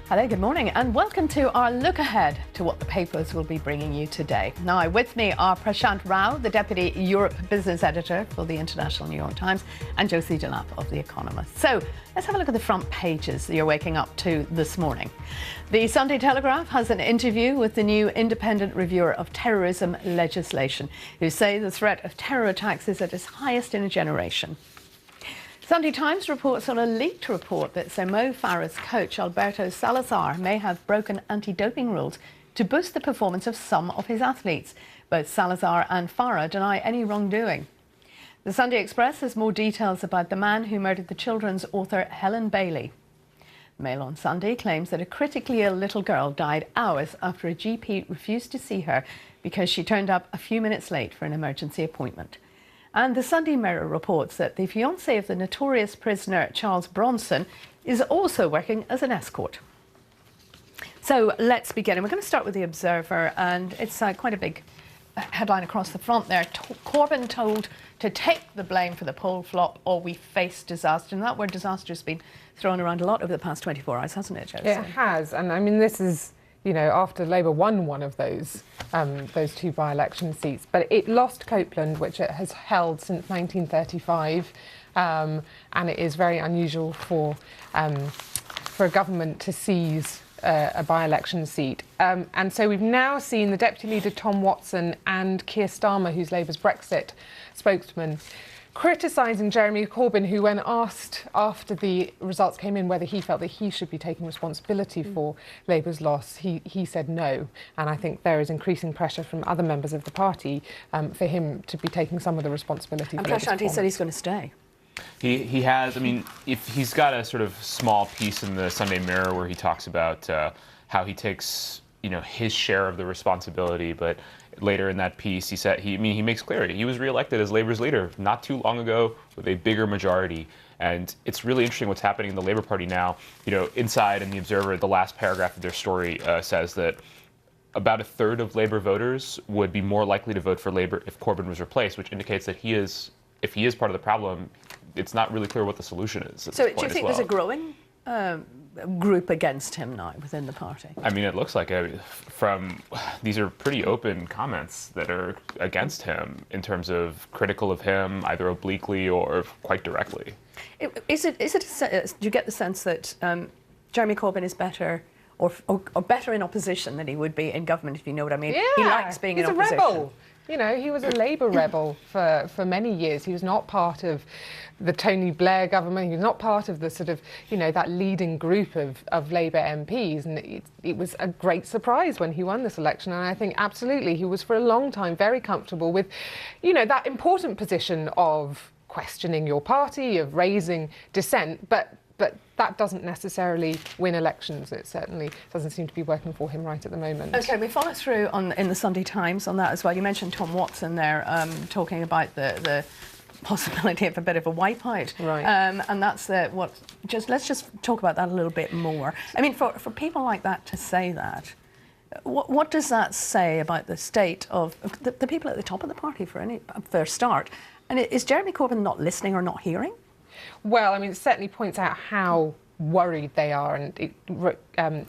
Hello, good morning, and welcome to our look ahead to what the papers will be bringing you today. Now, with me are Prashant Rao, the Deputy Europe Business Editor for the International New York Times, and Josie Delap of The Economist. So, let's have a look at the front pages that you're waking up to this morning. The Sunday Telegraph has an interview with the new independent reviewer of terrorism legislation, who say the threat of terror attacks is at its highest in a generation. Sunday Times reports on a leaked report that Mo Farah's coach Alberto Salazar may have broken anti-doping rules to boost the performance of some of his athletes. Both Salazar and Farah deny any wrongdoing. The Sunday Express has more details about the man who murdered the children's author Helen Bailey. Mail on Sunday claims that a critically ill little girl died hours after a GP refused to see her because she turned up a few minutes late for an emergency appointment. And the Sunday Mirror reports that the fiancé of the notorious prisoner Charles Bronson is also working as an escort. So let's begin. And we're going to start with The Observer, and it's quite a big headline across the front there. Corbyn told to take the blame for the poll flop or we face disaster. And that word disaster has been thrown around a lot over the past 24 hours, hasn't it, Josie? It has. And I mean, this is, you know, after Labour won one of those two by-election seats. But it lost Copeland, which it has held since 1935. And it is very unusual for a government to seize a by-election seat. And so we've now seen the Deputy Leader Tom Watson and Keir Starmer, who's Labour's Brexit spokesman, criticising Jeremy Corbyn, who, when asked after the results came in whether he felt that he should be taking responsibility for Labour's loss, he said no. And I think there is increasing pressure from other members of the party for him to be taking some of the responsibility. And Prashant, he said he's going to stay. He has. I mean, if he's got a sort of small piece in the Sunday Mirror where he talks about how he takes, you know, his share of the responsibility, but later in that piece, he said he makes clear he was reelected as Labour's leader not too long ago with a bigger majority. And it's really interesting what's happening in the Labour Party now. You know, inside in The Observer, the last paragraph of their story says that about a third of Labour voters would be more likely to vote for Labour if Corbyn was replaced, which indicates that if he is part of the problem, it's not really clear what the solution is. So do you think there's a growing group against him now within the party? I mean, it looks like these are pretty open comments that are against him in terms of critical of him, either obliquely or quite directly. Do you get the sense that Jeremy Corbyn is better or better in opposition than he would be in government, if you know what I mean? Yeah, he likes being in opposition. He's a rebel. You know, he was a Labour rebel for many years. He was not part of the Tony Blair government. He was not part of the sort of, you know, that leading group of Labour MPs. And it was a great surprise when he won this election. And I think absolutely he was for a long time very comfortable with, you know, that important position of questioning your party, of raising dissent. But that doesn't necessarily win elections. It certainly doesn't seem to be working for him right at the moment. OK, we follow through in the Sunday Times on that as well. You mentioned Tom Watson there talking about the possibility of a bit of a wipeout. Right. And that's let's just talk about that a little bit more. I mean, for people like that to say that, what does that say about the state of the people at the top of the party for a start? And is Jeremy Corbyn not listening or not hearing? Well, I mean, it certainly points out how worried they are, and it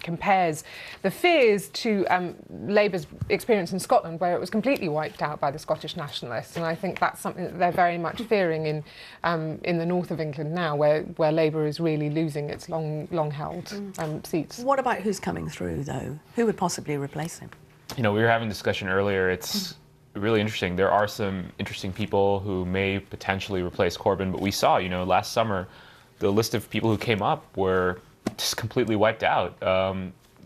compares the fears to Labour's experience in Scotland, where it was completely wiped out by the Scottish nationalists. And I think that's something that they're very much fearing in the north of England now, where Labour is really losing its long-held seats. What about who's coming through, though? Who would possibly replace him? You know, we were having a discussion earlier. It's really interesting. There are some interesting people who may potentially replace Corbyn, but we saw, you know, last summer, the list of people who came up were just completely wiped out.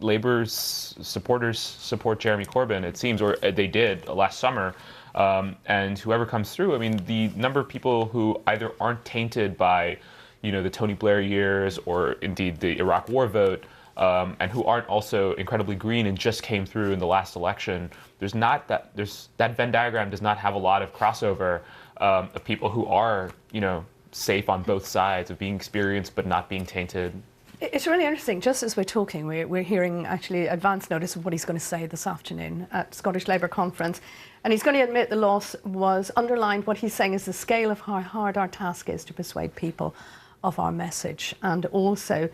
Labour's supporters support Jeremy Corbyn, it seems, or they did last summer. And whoever comes through, I mean, the number of people who either aren't tainted by, you know, the Tony Blair years or indeed the Iraq War vote, and who aren't also incredibly green and just came through in the last election. That Venn diagram does not have a lot of crossover of people who are, you know, safe on both sides of being experienced but not being tainted. It's really interesting. Just as we're talking, we're hearing actually advance notice of what he's going to say this afternoon at Scottish Labour conference. And he's going to admit the loss was underlined. What he's saying is the scale of how hard our task is to persuade people of our message. And also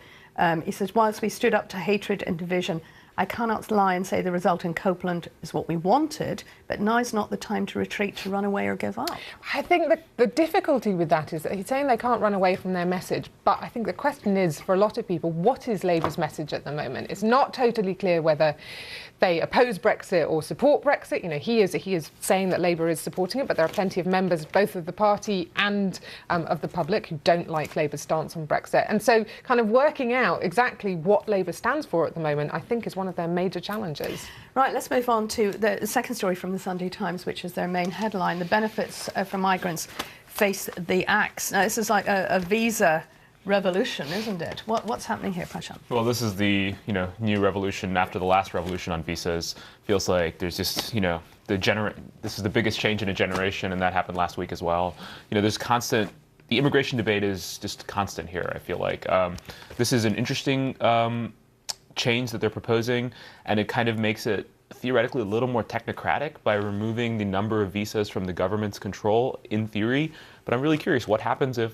He says, whilst we stood up to hatred and division, I cannot lie and say the result in Copeland is what we wanted, but now's not the time to retreat, to run away or give up. I think that the difficulty with that is that he's saying they can't run away from their message, but I think the question is, for a lot of people, what is Labour's message at the moment? It's not totally clear whether they oppose Brexit or support Brexit. You know, he is saying that Labour is supporting it, but there are plenty of members, both of the party and of the public, who don't like Labour's stance on Brexit. And so kind of working out exactly what Labour stands for at the moment, I think, is one of their major challenges. Right, let's move on to the second story from the Sunday Times, which is their main headline. The benefits for migrants face the axe. Now, this is like a visa revolution, isn't it? What's happening here, Prashant? Well, this is the new revolution after the last revolution on visas. Feels like there's just this is the biggest change in a generation, and that happened last week as well. There's constant. The immigration debate is just constant here. I feel like this is an interesting change that they're proposing, and it kind of makes it theoretically a little more technocratic by removing the number of visas from the government's control in theory. But I'm really curious what happens if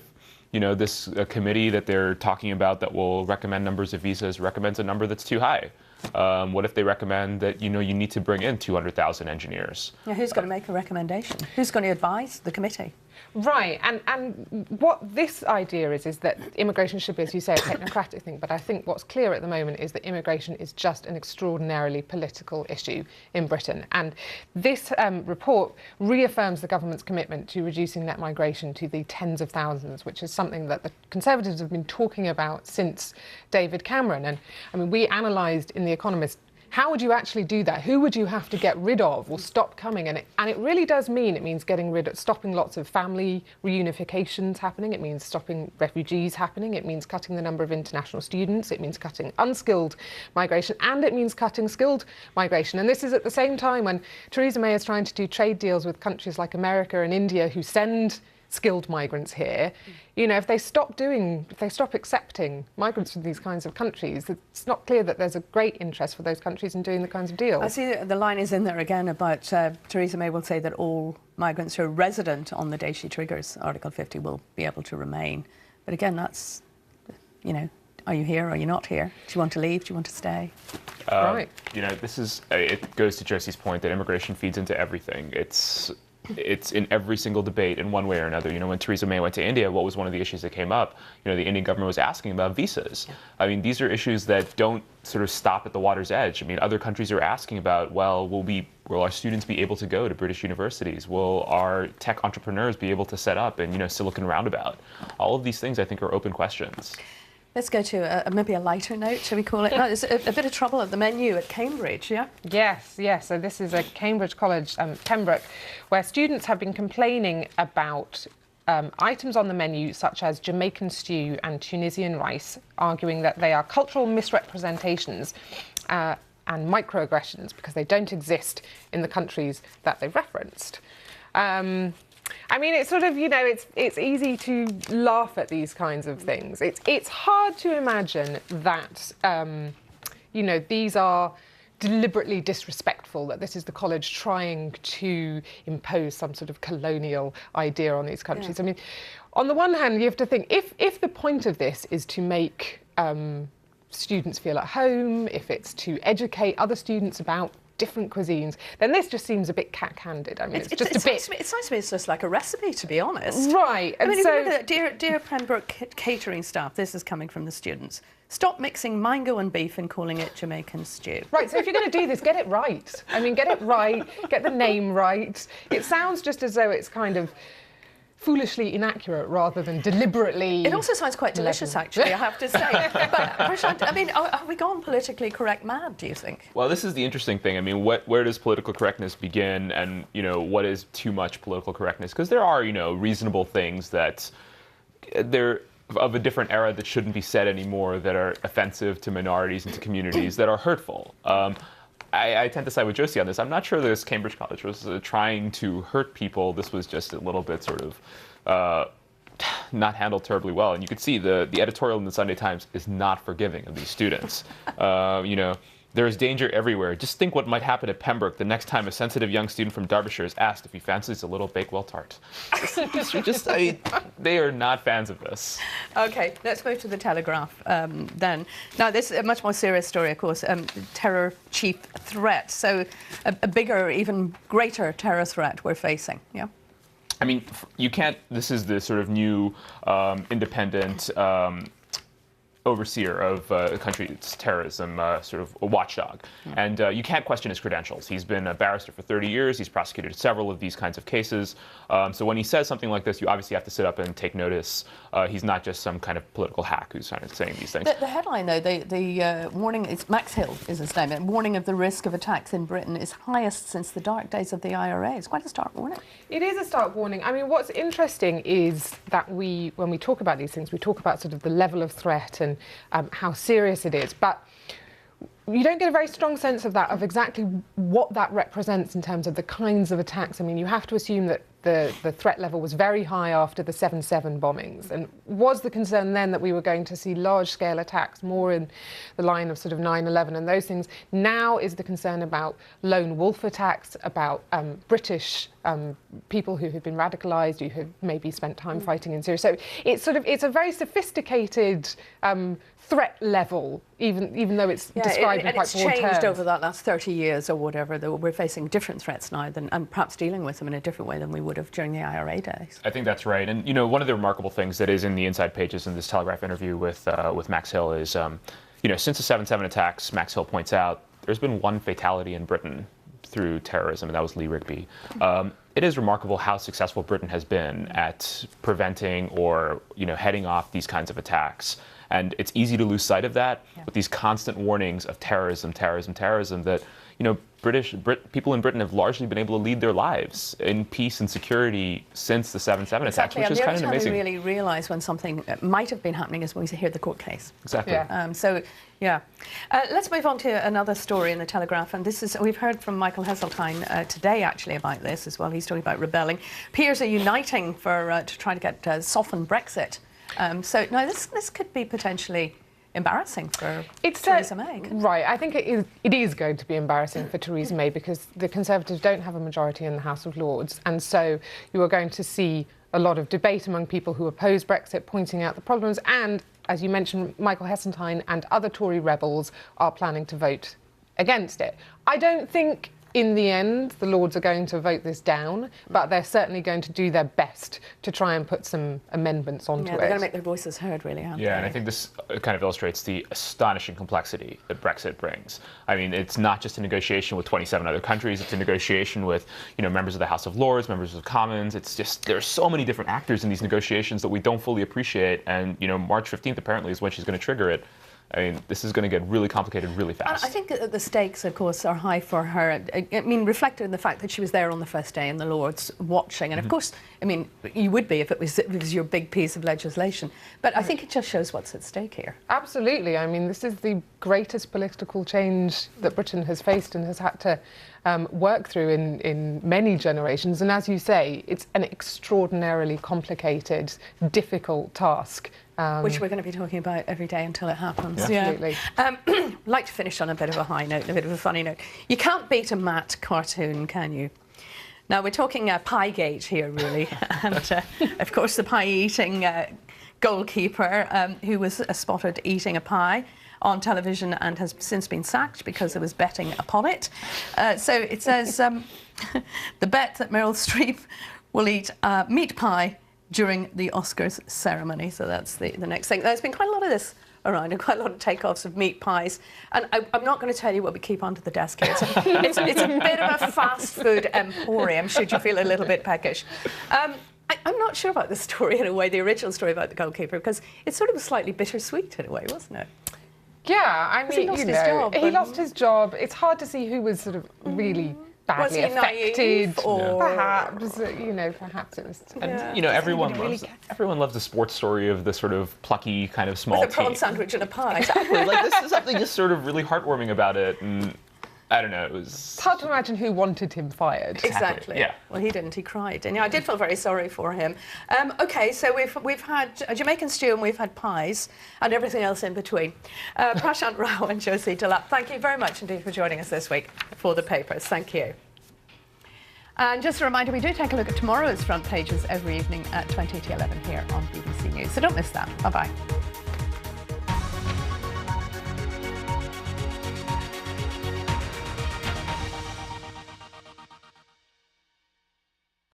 this committee that they're talking about that will recommend numbers of visas recommends a number that's too high. What if they recommend that you need to bring in 200,000 engineers? Yeah, who's going to make a recommendation? Who's going to advise the committee? Right, and what this idea is that immigration should be, as you say, a technocratic thing, but I think what's clear at the moment is that immigration is just an extraordinarily political issue in Britain. And this report reaffirms the government's commitment to reducing net migration to the tens of thousands, which is something that the Conservatives have been talking about since David Cameron. And I mean, we analysed in The Economist, how would you actually do that? Who would you have to get rid of or stop coming? And it really does mean, it means stopping lots of family reunifications happening. It means stopping refugees happening. It means cutting the number of international students. It means cutting unskilled migration, and it means cutting skilled migration. And this is at the same time when Theresa May is trying to do trade deals with countries like America and India who send skilled migrants here. If they stop accepting migrants from these kinds of countries, it's not clear that there's a great interest for those countries in doing the kinds of deals. I see the line is in there again about Theresa May will say that all migrants who are resident on the day she triggers Article 50 will be able to remain. But again, that's, are you here? Are you not here? Do you want to leave? Do you want to stay? Right. It goes to Josie's point that immigration feeds into everything. It's in every single debate in one way or another. When Theresa May went to India, what was one of the issues that came up? The Indian government was asking about visas. Yeah. I mean, these are issues that don't sort of stop at the water's edge. I mean, other countries are asking about, well, will our students be able to go to British universities? Will our tech entrepreneurs be able to set up in, Silicon Roundabout? All of these things, I think, are open questions. Let's go to maybe a lighter note, shall we call it? There's a bit of trouble at the menu at Cambridge, yeah? Yes. So this is a Cambridge College, Pembroke, where students have been complaining about items on the menu such as Jamaican stew and Tunisian rice, arguing that they are cultural misrepresentations and microaggressions because they don't exist in the countries that they've referenced. I mean, it's sort of, it's easy to laugh at these kinds of things. It's hard to imagine that, these are deliberately disrespectful, that this is the college trying to impose some sort of colonial idea on these countries. Yeah. I mean, on the one hand, you have to think, if the point of this is to make students feel at home, if it's to educate other students about different cuisines, then this just seems a bit cack-handed. I mean, it's just a bit. It sounds to me it's just like a recipe, to be honest. Right. I mean, so, dear Pembroke catering staff, this is coming from the students. Stop mixing mango and beef and calling it Jamaican stew. Right. So if you're going to do this, get it right. I mean, get it right. Get the name right. It sounds just as though it's kind of foolishly inaccurate rather than deliberately. It also sounds quite delicious, actually, I have to say. But Prashant, I mean, have we gone politically correct mad, do you think? Well, this is the interesting thing. I mean, where does political correctness begin, and what is too much political correctness? Because there are reasonable things that they're of a different era that shouldn't be said anymore, that are offensive to minorities and to communities, that are hurtful. I tend to side with Josie on this. I'm not sure this Cambridge College was trying to hurt people. This was just a little bit sort of not handled terribly well. And you could see the editorial in the Sunday Times is not forgiving of these students. there is danger everywhere. Just think what might happen at Pembroke the next time a sensitive young student from Derbyshire is asked if he fancies a little Bakewell tart. They are not fans of this. Okay, let's move to the Telegraph then. Now, this is a much more serious story, of course, terror chief threat. So a bigger, even greater terror threat we're facing, yeah? I mean, you can't, this is the sort of new independent overseer of the country's terrorism, sort of a watchdog. And you can't question his credentials. He's been a barrister for 30 years. He's prosecuted several of these kinds of cases. So when he says something like this, you obviously have to sit up and take notice. He's not just some kind of political hack who's saying these things. The headline, though, the warning, it's Max Hill is his name, and warning of the risk of attacks in Britain is highest since the dark days of the IRA. It's quite a stark warning. It is a stark warning. I mean, what's interesting is that when we talk about these things, we talk about sort of the level of threat and how serious it is, but you don't get a very strong sense of that, of exactly what that represents in terms of the kinds of attacks. I mean, you have to assume that the threat level was very high after the 7/7 bombings. And was the concern then that we were going to see large-scale attacks, more in the line of sort of 9/11 and those things? Now is the concern about lone wolf attacks, about British people who have been radicalised, who have maybe spent time fighting in Syria. So it's a very sophisticated threat level, even though it's described in quite broad terms. And it's changed over that last 30 years or whatever. That we're facing different threats now and perhaps dealing with them in a different way than we would have during the IRA days. I think that's right. And, you know, one of the remarkable things that is in the inside pages in this Telegraph interview with Max Hill is, you know, since the 7/7 attacks, Max Hill points out, there's been one fatality in Britain through terrorism, and that was Lee Rigby. It is remarkable how successful Britain has been at preventing or, you know, heading off these kinds of attacks. And it's easy to lose sight of that with these constant warnings of terrorism that, you know, people in Britain have largely been able to lead their lives in peace and security since the 7/7 attacks, which is kind of amazing. The only time we really realise when something might have been happening is when we hear the court case. Exactly. Yeah. Let's move on to another story in the Telegraph, and this is, we've heard from Michael Heseltine today actually about this as well. He's talking about rebelling. Peers are uniting to try to get soften Brexit. So now this could be potentially embarrassing for Theresa May. Right, I think it is going to be embarrassing for Theresa May because the Conservatives don't have a majority in the House of Lords, and so you are going to see a lot of debate among people who oppose Brexit, pointing out the problems, and, as you mentioned, Michael Heseltine and other Tory rebels are planning to vote against it. I don't think in the end the Lords are going to vote this down, but they're certainly going to do their best to try and put some amendments onto it. Yeah, they're going to make their voices heard, really, aren't they? Yeah, and I think this kind of illustrates the astonishing complexity that Brexit brings. I mean, it's not just a negotiation with 27 other countries, it's a negotiation with, you know, members of the House of Lords, members of Commons. It's just, there's so many different actors in these negotiations that we don't fully appreciate, and, you know, March 15th apparently is when she's going to trigger it. I mean, this is going to get really complicated really fast. I think that the stakes, of course, are high for her. I mean, reflected in the fact that she was there on the first day in the Lords watching. And, of course, I mean, you would be if it was your big piece of legislation. But I think it just shows what's at stake here. Absolutely. I mean, this is the greatest political change that Britain has faced and has had to work through in many generations. And as you say, it's an extraordinarily complicated, difficult task. Which we're going to be talking about every day until it happens. Absolutely. Like to finish on a bit of a high note, a bit of a funny note. You can't beat a Matt cartoon, can you? Now, we're talking Piegate here, really. And, of course, the pie-eating goalkeeper who was spotted eating a pie on television and has since been sacked because he was betting upon it. So it says, the bet that Meryl Streep will eat meat pie during the Oscars ceremony. So that's the next thing. There's been quite a lot of this around and quite a lot of takeoffs of meat pies. And I'm not going to tell you what we keep onto the desk here. It's a bit of a fast food emporium, should you feel a little bit peckish. I'm not sure about the story in a way, the original story about the goalkeeper, because it sort of was slightly bittersweet in a way, wasn't it? Yeah, I mean, he lost his job. He lost his job. It's hard to see who was sort of really badly affected, naive, or perhaps, you know, perhaps it was. And you know, everyone loves the sports story of the sort of plucky kind of small with a prawn team. sandwich and a pie. Exactly. Like, this is something just sort of really heartwarming about it, and I don't know. It was. It's hard to imagine who wanted him fired. Exactly. Yeah. Well, he didn't. He cried, and I did feel very sorry for him. Okay, so we've had a Jamaican stew and we've had pies and everything else in between. Prashant Rao and Josie Delap, thank you very much indeed for joining us this week for the papers. Thank you. And just a reminder, we do take a look at tomorrow's front pages every evening at 20 to 11 here on BBC News. So don't miss that. Bye bye.